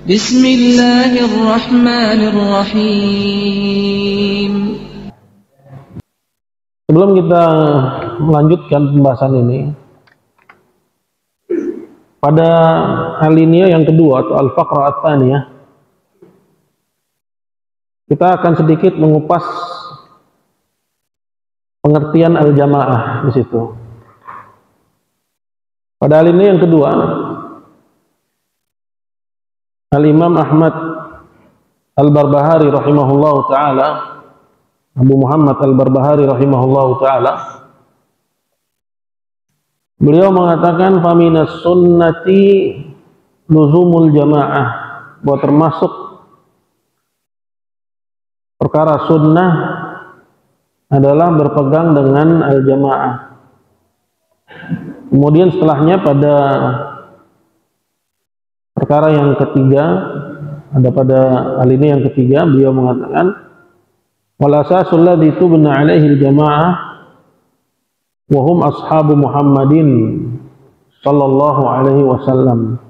Bismillahirrahmanirrahim. Sebelum kita melanjutkan pembahasan ini, pada alinea yang kedua atau al-faqrah ats-tsaniyah, kita akan sedikit mengupas pengertian al-jamaah di situ. Pada alinea yang kedua, Al-Imam Ahmad Al-Barbahari rahimahullahu ta'ala, Abu Muhammad Al-Barbahari rahimahullahu ta'ala, beliau mengatakan faminas sunnati luzumul jamaah, bahwa termasuk perkara sunnah adalah berpegang dengan al-jamaah. Kemudian setelahnya pada perkara yang ketiga, ada pada alinea yang ketiga, beliau mengatakan wal asasul ladzi tubna alaihi al-jamaah wa hum ashabu Muhammadin sallallahu alaihi wasallam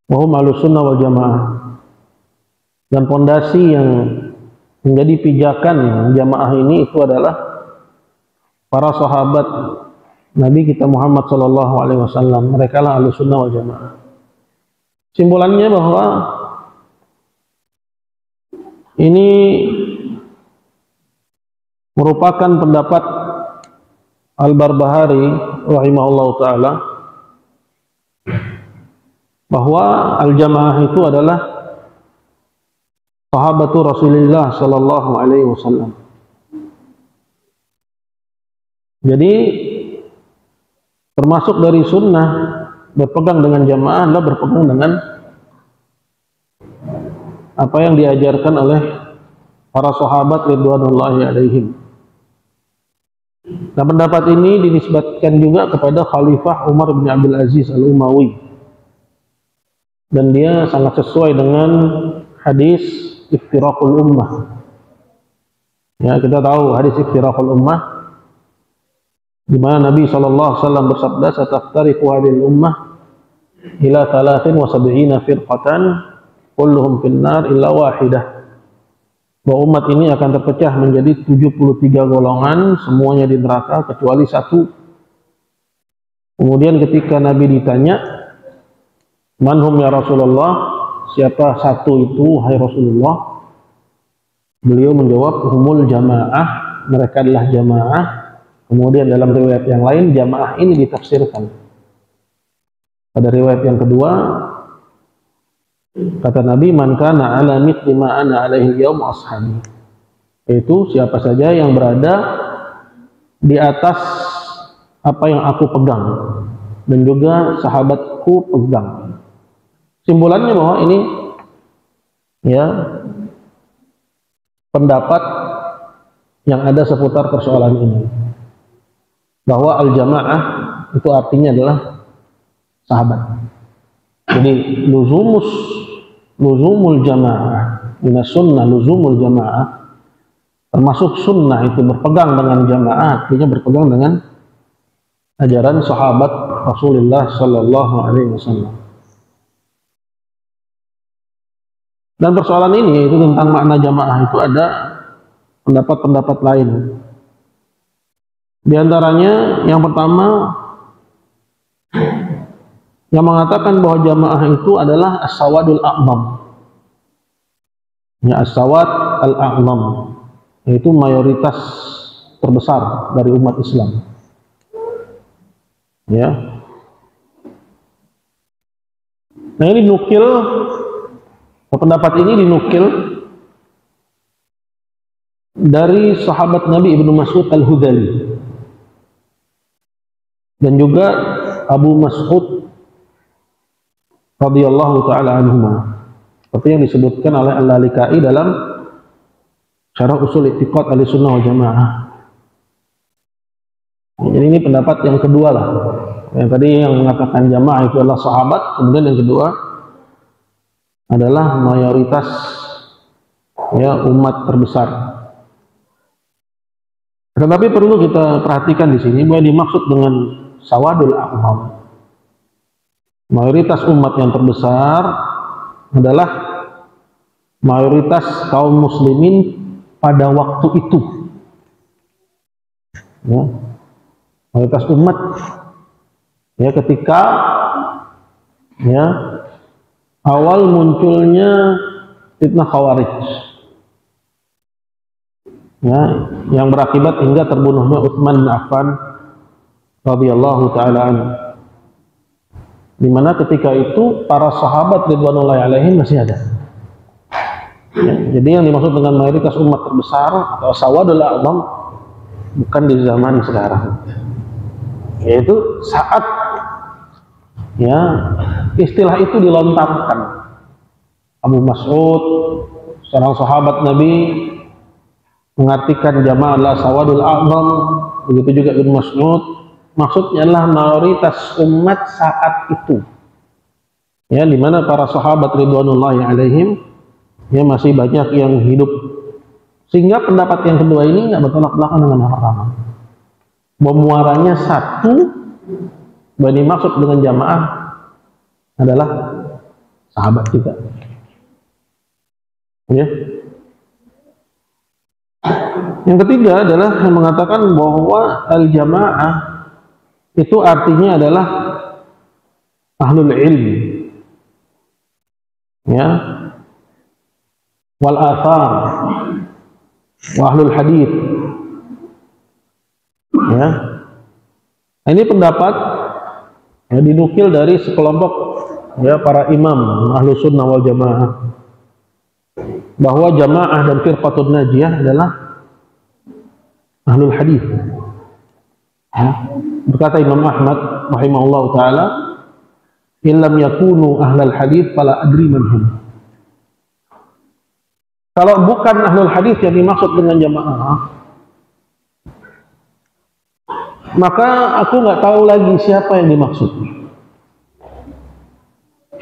wa hum ahlussunnah wal jamaah. Dan pondasi yang menjadi pijakan jamaah ini itu adalah para sahabat Nabi kita Muhammad sallallahu alaihi wasallam. Mereka lah ahlussunnah wal jamaah. Simbolannya bahwa ini merupakan pendapat Al-Barbahari rahimahullahu ta'ala, bahwa al-jamaah itu adalah sahabatul Rasulullah sallallahu alaihi wasallam. Jadi termasuk dari sunnah berpegang dengan jamaah adalah berpegang dengan apa yang diajarkan oleh para sahabat ridwanullahi alaihim. Nah, pendapat ini dinisbatkan juga kepada Khalifah Umar bin Abdul Aziz Al-Umawi, dan dia sangat sesuai dengan hadis iftiraqul ummah. Ya, kita tahu hadis iftiraqul ummah di mana Nabi SAW bersabda, "Sataftariqu hadhihi al-ummah ila 73 firqatan, kulluhum finnar illa wahidah." Bahwa umat ini akan terpecah menjadi 73 golongan, semuanya di neraka kecuali satu. Kemudian ketika Nabi ditanya, "Man hum ya Rasulullah?" Siapa satu itu, hai Rasulullah? Beliau menjawab, "Humul jamaah." Mereka adalah jamaah. Kemudian dalam riwayat yang lain, jamaah ini ditafsirkan. Pada riwayat yang kedua, kata Nabi, "Man kana ala mithli ma ana alaihi al-yaum ashabi." Yaitu siapa saja yang berada di atas apa yang aku pegang dan juga sahabatku pegang. Simbolannya bahwa ini ya pendapat yang ada seputar persoalan ini, bahwa al-jamaah itu artinya adalah sahabat. Jadi luzumul jamaah, minas sunnah luzumul jamaah, termasuk sunnah itu berpegang dengan jamaah, artinya berpegang dengan ajaran sahabat Rasulullah sallallahu alaihi wasallam. Dan persoalan ini itu tentang makna jamaah itu ada pendapat-pendapat lain. Di antaranya yang pertama yang mengatakan bahwa jamaah itu adalah as-sawadul a'zam. Ya, as-sawad al-a'zam, yaitu mayoritas terbesar dari umat Islam. Ya. Nah, ini dinukil, pendapat ini dinukil dari sahabat Nabi Ibnu Mas'ud Al-Hudali dan juga Abu Mas'ud radhiyallahu ta'ala anhuma, seperti yang disebutkan oleh Al-Lalikai dalam Syarah Ushul I'tiqad Ahlussunnah wal Jamaah. Jadi ini pendapat yang kedua lah. Yang tadi yang mengatakan jamaah itu adalah sahabat, kemudian yang kedua adalah mayoritas ya umat terbesar. Tetapi perlu kita perhatikan di sini bahwa dimaksud dengan sawadul a'zam, mayoritas umat yang terbesar, adalah mayoritas kaum muslimin pada waktu itu, ya, mayoritas umat, ya, ketika, ya, awal munculnya fitnah Khawarij, ya, yang berakibat hingga terbunuhnya Utsman bin Affan radhiyallahu taala anhu. Di mana ketika itu para sahabat ridwanullahi alaihim masih ada. Ya, jadi yang dimaksud dengan mayoritas umat terbesar atau sawadul a'zam bukan di zaman sekarang, yaitu saat, ya, istilah itu dilontarkan. Abu Mas'ud, seorang sahabat Nabi, mengartikan jamaah adalah sawadul a'zam. Begitu juga Ibn Mas'ud, maksudnya adalah mayoritas umat saat itu, ya, di mana para sahabat ridwanullahi alaihim, ya, masih banyak yang hidup, sehingga pendapat yang kedua ini nggak bertolak belakang dengan yang pertama. Muaranya satu, bahwa dimaksud dengan jamaah adalah sahabat kita, ya. Yang ketiga adalah yang mengatakan bahwa al-jamaah itu artinya adalah ahlul ilmi, ya, wal athar wa ahlul hadith, ya. Ini pendapat, ya, dinukil dari sekelompok, ya, para imam ahlu sunnah wal jamaah, bahwa jamaah dan firqatul najiyah adalah ahlul hadith, ya. Berkata Imam Ahmad rahimahullah ta'ala, illam yakunu ahlul hadith fala adri manhum. Kalau bukan ahlul hadis yang dimaksud dengan jamaah, maka aku nggak tahu lagi siapa yang dimaksud,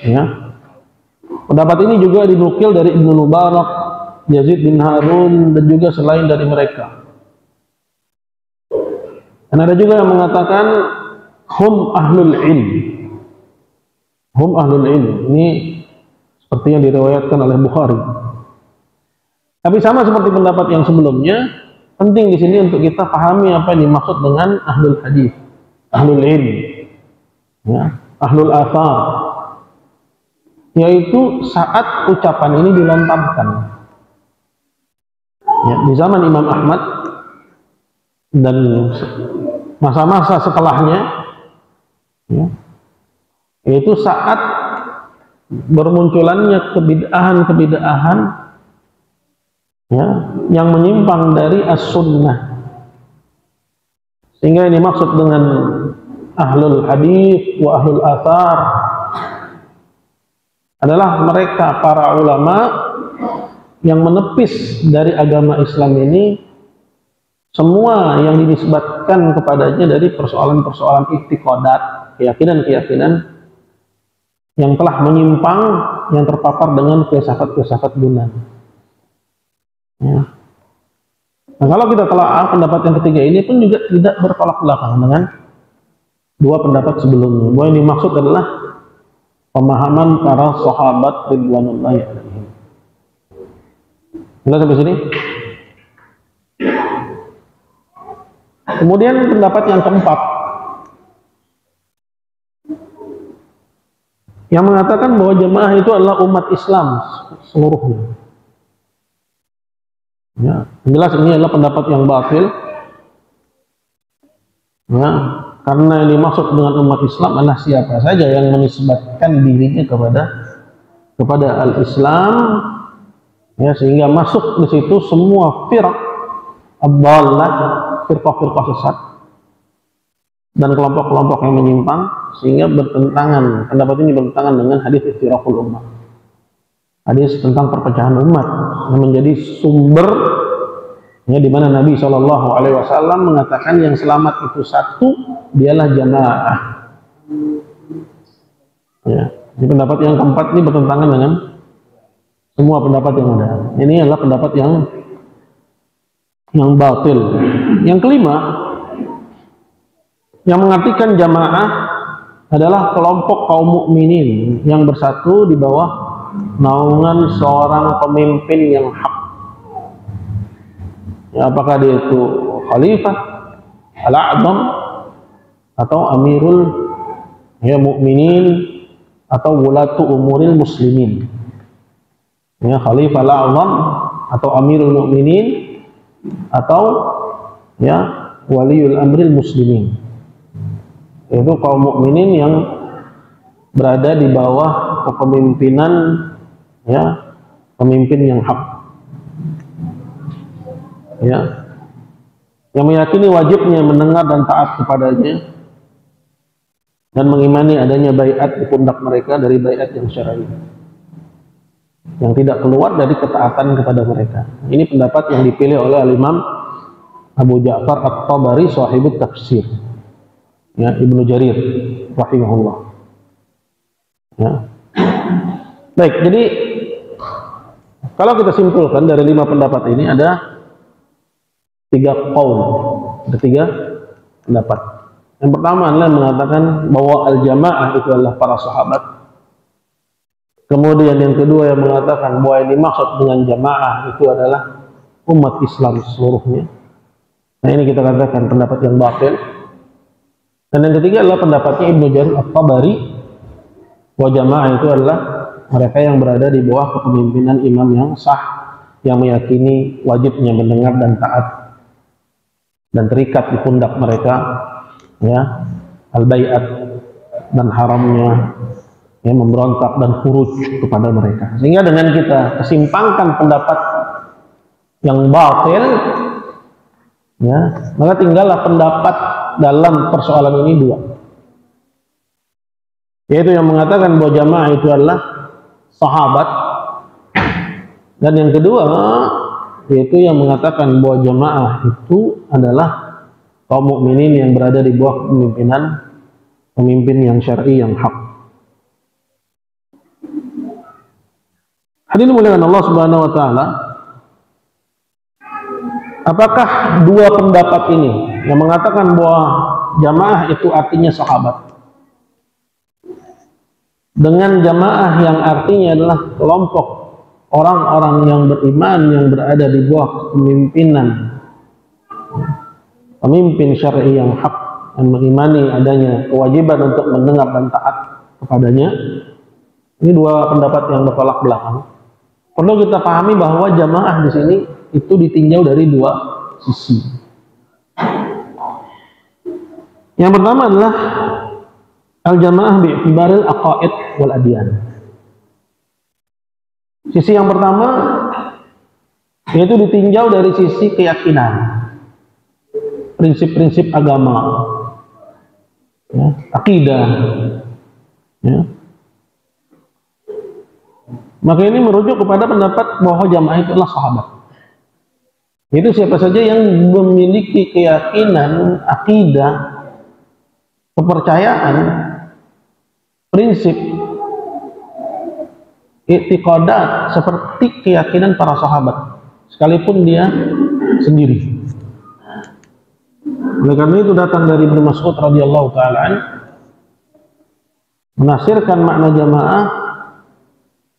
ya. Pendapat ini juga dinukil dari Ibnu Mubarak, Yazid bin Harun, dan juga selain dari mereka. Dan ada juga yang mengatakan hum ahlul ilm, hum ahlul ilm. Ini seperti yang diriwayatkan oleh Bukhari. Tapi sama seperti pendapat yang sebelumnya, penting di sini untuk kita pahami apa yang dimaksud dengan ahlul hadis, ahlul ilm, ya, ahlul athar, yaitu saat ucapan ini dilontarkan, ya, di zaman Imam Ahmad dan masa-masa setelahnya, ya, yaitu saat bermunculannya kebid'ahan-kebid'ahan, ya, yang menyimpang dari as-sunnah, sehingga ini maksud dengan ahlul hadis wa ahlul athar adalah mereka para ulama yang menepis dari agama Islam ini semua yang dinisbatkan kepadanya dari persoalan-persoalan i'tiqadat, keyakinan-keyakinan yang telah menyimpang, yang terpapar dengan filsafat-filsafat Yunani. Ya. Nah, kalau kita telah pendapat yang ketiga ini pun juga tidak bertolak belakang dengan dua pendapat sebelumnya. Bahwa yang dimaksud adalah pemahaman para sahabat ridwanullahi alaihim. Sudah sampai sini? Kemudian pendapat yang keempat, yang mengatakan bahwa jamaah itu adalah umat Islam seluruhnya. Ya, jelas ini adalah pendapat yang batil, ya, karena yang dimaksud dengan umat Islam adalah siapa saja yang menisbatkan dirinya kepada al-Islam, ya, sehingga masuk di situ semua firq ad-dhallah, firqah-firqah sesat dan kelompok-kelompok yang menyimpang, sehingga bertentangan, pendapat ini bertentangan dengan hadis iftiraqul ummah, hadis tentang perpecahan umat, yang menjadi sumber, ya, di mana Nabi SAW mengatakan yang selamat itu satu, dialah jamaah. Ya, ini pendapat yang keempat ini bertentangan dengan semua pendapat yang ada. Ini adalah pendapat yang batil. Yang kelima, yang mengartikan jamaah adalah kelompok kaum mukminin yang bersatu di bawah naungan seorang pemimpin yang hak. Ya, apakah dia itu khalifah, al-a'zam, atau amirul mukminin, atau wulatu umuril muslimin. Ya, khalifah al-a'zam atau amirul mukminin atau ya waliul amril muslimin. Itu kaum mukminin yang berada di bawah kepemimpinan ya pemimpin yang hak. Ya. Yang meyakini wajibnya mendengar dan taat kepadanya dan mengimani adanya baiat di pundak mereka dari baiat yang syar'i, yang tidak keluar dari ketaatan kepada mereka. Ini pendapat yang dipilih oleh Imam Abu Ja'far At-Tabari sahibut tafsir, ya, Ibnu Jarir rahimahullah. Ya. Baik, jadi kalau kita simpulkan dari 5 pendapat ini ada 3 qaul, ada 3 pendapat. Yang pertama adalah mengatakan bahwa al-jamaah itu adalah para sahabat. Kemudian yang kedua yang mengatakan bahwa yang dimaksud dengan jamaah itu adalah umat Islam seluruhnya. Nah, ini kita katakan pendapat yang batil. Dan yang ketiga adalah pendapatnya Ibnu Jarir At-Tabari bahwa jamaah itu adalah mereka yang berada di bawah kepemimpinan imam yang sah, yang meyakini wajibnya mendengar dan taat dan terikat di pundak mereka ya al-bai'at dan haramnya ya memberontak dan khuruj kepada mereka. Sehingga dengan kita kesimpangkan pendapat yang batil ya, maka tinggallah pendapat dalam persoalan ini 2, yaitu yang mengatakan bahwa jamaah itu adalah sahabat, dan yang kedua yaitu yang mengatakan bahwa jamaah itu adalah kaum mukminin yang berada di bawah pemimpin yang syar'i yang hak. Hadirin muliakan Allah Subhanahu wa taala, apakah 2 pendapat ini yang mengatakan bahwa jamaah itu artinya sahabat dengan jamaah yang artinya adalah kelompok orang-orang yang beriman yang berada di bawah pemimpin syar'i yang hak, yang mengimani adanya kewajiban untuk mendengar dan taat kepadanya, ini 2 pendapat yang bertolak belakang. Perlu kita pahami bahwa jamaah di sini itu ditinjau dari 2 sisi. Yang pertama adalah al-jamaah bi'tibaril aqaid wal adyan. Sisi yang pertama yaitu ditinjau dari sisi keyakinan, prinsip-prinsip agama, ya, akidah, ya. Maka ini merujuk kepada pendapat bahwa jamaah itu adalah sahabat. Itu siapa saja yang memiliki keyakinan, akidah, kepercayaan, prinsip, i'tiqadat seperti keyakinan para sahabat, sekalipun dia sendiri. Oleh karena itu datang dari Ibnu Mas'ud radhiyallahu taala menafsirkan makna jamaah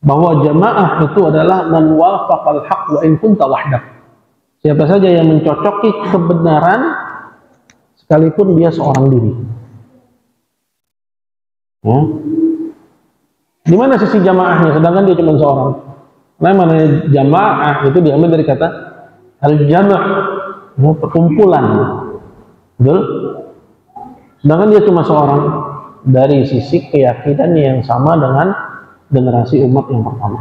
bahwa jamaah itu adalah man wafaqal haq wa in kunta wahdak. Siapa saja yang mencocoki kebenaran sekalipun dia seorang diri. Ya. Di mana sisi jamaahnya sedangkan dia cuma seorang? Nah, namanya jamaah itu diambil dari kata al-jama', ya, perkumpulan. Betul? Sedangkan dia cuma seorang dari sisi keyakinan yang sama dengan generasi umat yang pertama.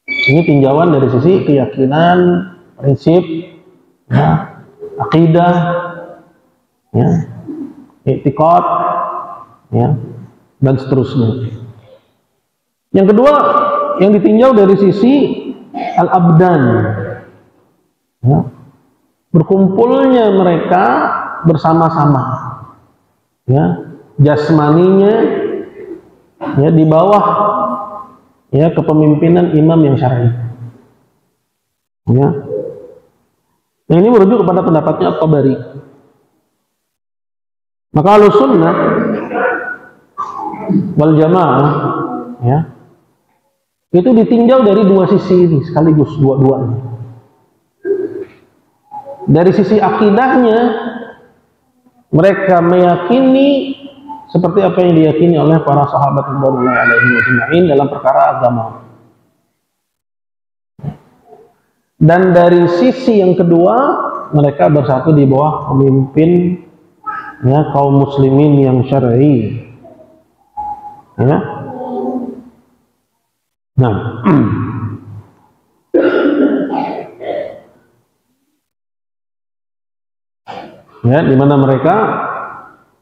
Ini tinjauan dari sisi keyakinan, prinsip, ya, akidah, ya, i'tiqad, ya, dan seterusnya. Yang kedua, yang ditinjau dari sisi al-abdan, ya, berkumpulnya mereka bersama-sama, ya, jasmaninya, ya, di bawah, ya, kepemimpinan imam yang syar'i. Ya. Nah, ini merujuk kepada pendapatnya At-Tabari. Maka Ahlussunnah wal Jamaah, ya, itu ditinjau dari dua sisi ini sekaligus, dua-duanya. Dari sisi akidahnya, mereka meyakini seperti apa yang diyakini oleh para sahabat radhiyallahu alaihim ajma'in dalam perkara agama. Dan dari sisi yang kedua, mereka bersatu di bawah pemimpin ya, kaum muslimin yang syar'i. Ya. Nah, ya, di mana mereka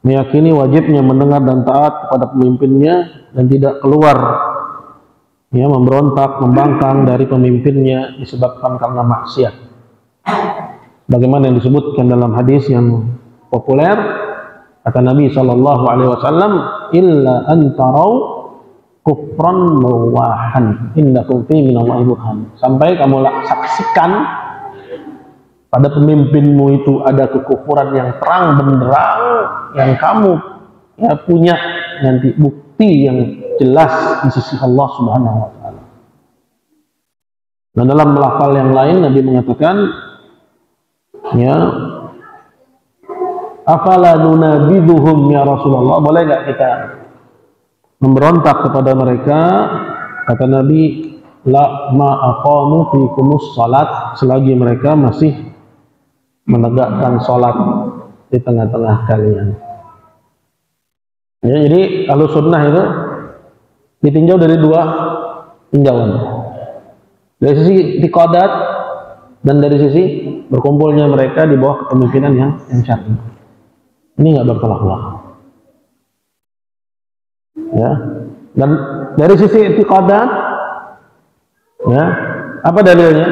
meyakini wajibnya mendengar dan taat kepada pemimpinnya dan tidak keluar ya, memberontak, membangkang dari pemimpinnya disebabkan karena maksiat. Bagaimana yang disebutkan dalam hadis yang populer, kata Nabi SAW, illa antarau kufran mawahan indakum fi minallahi burhan. Sampai kamu saksikan pada pemimpinmu itu ada kekufuran yang terang benderang, yang kamu ya, punya nanti bukti yang jelas di sisi Allah Subhanahu wa taala. Nah, dalam lafal yang lain Nabi mengatakan ya, afala nunabiduhum ya Rasulullah, boleh nggak kita memberontak kepada mereka? Kata Nabi, la ma aqamu fikumus salat, selagi mereka masih menegakkan salat di tengah-tengah kalian. Ya, jadi Ahlus Sunnah itu ditinjau dari dua tinjauan, dari sisi i'tiqadat dan dari sisi berkumpulnya mereka di bawah kepemimpinan yang syar'i. Ini nggak bertolak-belak. Ya, dan dari sisi i'tiqadat, ya, apa dalilnya?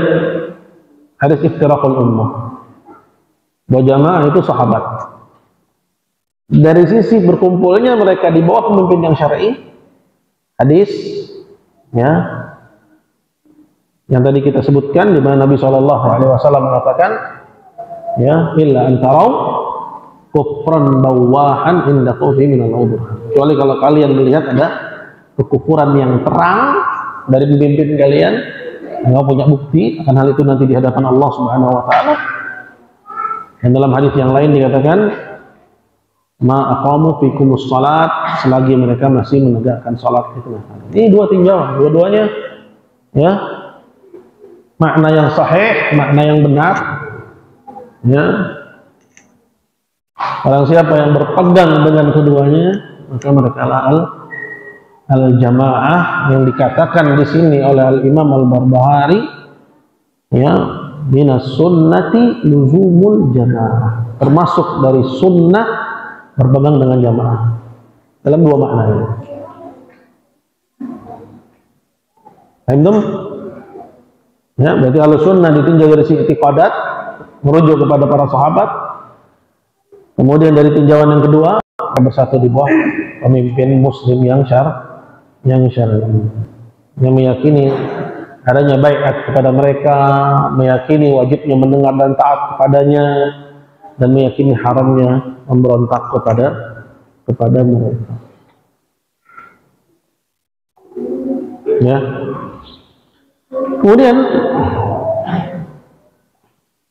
Hadis iftiraqul ummah, bahwa jamaah itu sahabat. Dari sisi berkumpulnya mereka di bawah pemimpin yang syar'i, hadis ya yang tadi kita sebutkan di mana Nabi SAW mengatakan ya, illa antarau kufran bawahan indakum fi minallahi burhan, kecuali kalau kalian melihat ada kekufuran yang terang dari pemimpin kalian, nggak punya bukti akan hal itu nanti di hadapan Allah Subhanahu wa taala. Dan dalam hadis yang lain dikatakan ma aqamu fikumus salat, selagi mereka masih menegakkan salat itu. Ini dua tinjauan, dua-duanya ya makna yang sahih, makna yang benar. Ya, barang siapa yang berpegang dengan keduanya, maka mereka al-jamaah yang dikatakan di sini oleh Al-Imam Al-Barbahari ya, minas sunnati luzumul jamaah, termasuk dari sunnah berpegang dengan jamaah, dalam dua makna ini. Paham? Ya, berarti Ahlussunnah ditinjau dari sisi i'tiqadat, merujuk kepada para sahabat. Kemudian dari tinjauan yang kedua, bersatu di bawah pemimpin muslim yang syar'i, yang meyakini adanya baiat kepada mereka, meyakini wajibnya mendengar dan taat kepadanya, dan meyakini haramnya memberontak kepada mereka. Ya. Kemudian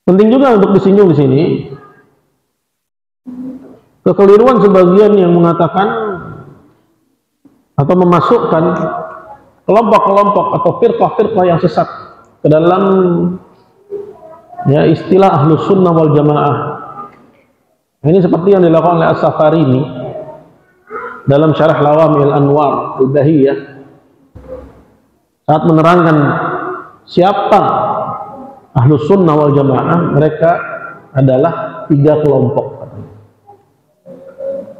penting juga untuk disinggung di sini kekeliruan sebagian yang mengatakan atau memasukkan kelompok-kelompok atau firqah-firqah yang sesat ke dalam ya istilah Ahlus Sunnah wal Jamaah. Ini seperti yang dilakukan oleh As-Safarini dalam Syarah Lawamil Anwar Al-Bahiyah saat menerangkan siapa Ahlus Sunnah wal Jamaah. Mereka adalah tiga kelompok.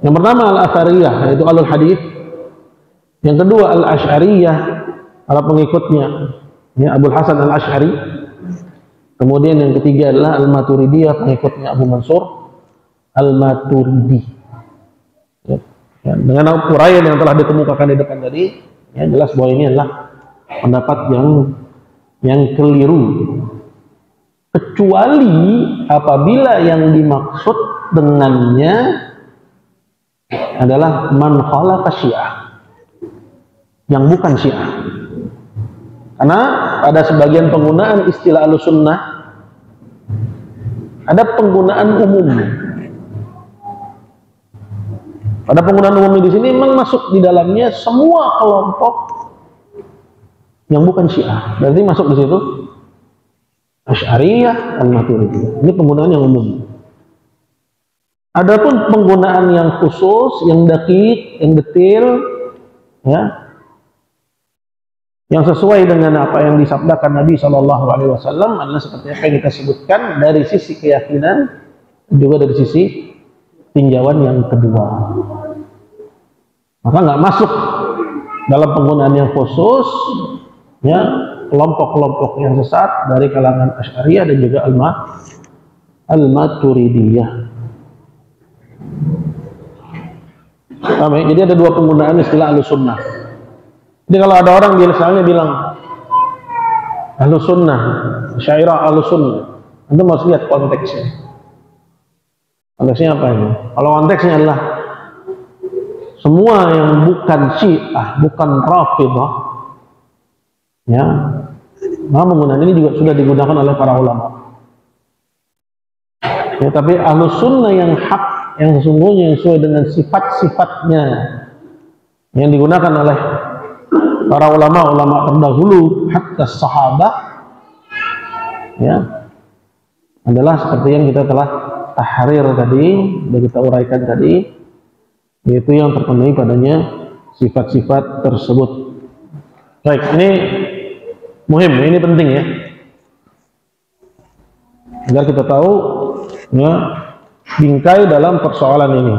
Yang pertama Al-Athariyah, yaitu Ahlul Hadis. Yang kedua Al-Asy'ariyah, para pengikutnya ya, Abul Hasan Al-Asy'ari. Kemudian yang ketiga adalah Al-Maturidiyah, pengikutnya Abu Mansur Al-Maturidi. Ya, dengan uraian yang telah dikemukakan di depan tadi, ya, jelas bahwa ini adalah pendapat yang keliru, kecuali apabila yang dimaksud dengannya adalah man khalafa Syiah, yang bukan Syiah. Karena pada sebagian penggunaan istilah Ahlussunnah ada penggunaan umum. Pada penggunaan umum di sini memang masuk di dalamnya semua kelompok yang bukan Syiah. Berarti masuk di situ Asy'ariyah, Al-Maturidiyah. Ini penggunaan yang umum. Adapun penggunaan yang khusus, yang dakik, yang detail, ya, yang sesuai dengan apa yang disabdakan Nabi Shallallahu Alaihi Wasallam adalah seperti apa yang kita sebutkan dari sisi keyakinan, juga dari sisi tinjauan yang kedua. Maka nggak masuk dalam penggunaan yang khusus, ya, kelompok-kelompok yang sesat dari kalangan Asy'ariyah dan juga Al-Maturidiyah. Jadi ada dua penggunaan istilah Ahlussunnah. Jadi kalau ada orang misalnya bilang Ahlussunnah, Asy'ariyah Ahlussunnah, Anda harus lihat konteksnya. Konteksnya apa ini? Kalau konteksnya adalah semua yang bukan Syiah, bukan Rafidhah, ya, maka penggunaan ini juga sudah digunakan oleh para ulama. Ya, tapi Ahlussunnah yang hak, yang sesungguhnya yang sesuai dengan sifat-sifatnya yang digunakan oleh para ulama-ulama terdahulu, hatta sahabat, ya, adalah seperti yang kita telah tahrir tadi, sudah kita uraikan tadi, yaitu yang terpenuhi padanya sifat-sifat tersebut. Baik, ini muhim, ini penting ya, agar kita tahu, ya, bingkai dalam persoalan ini.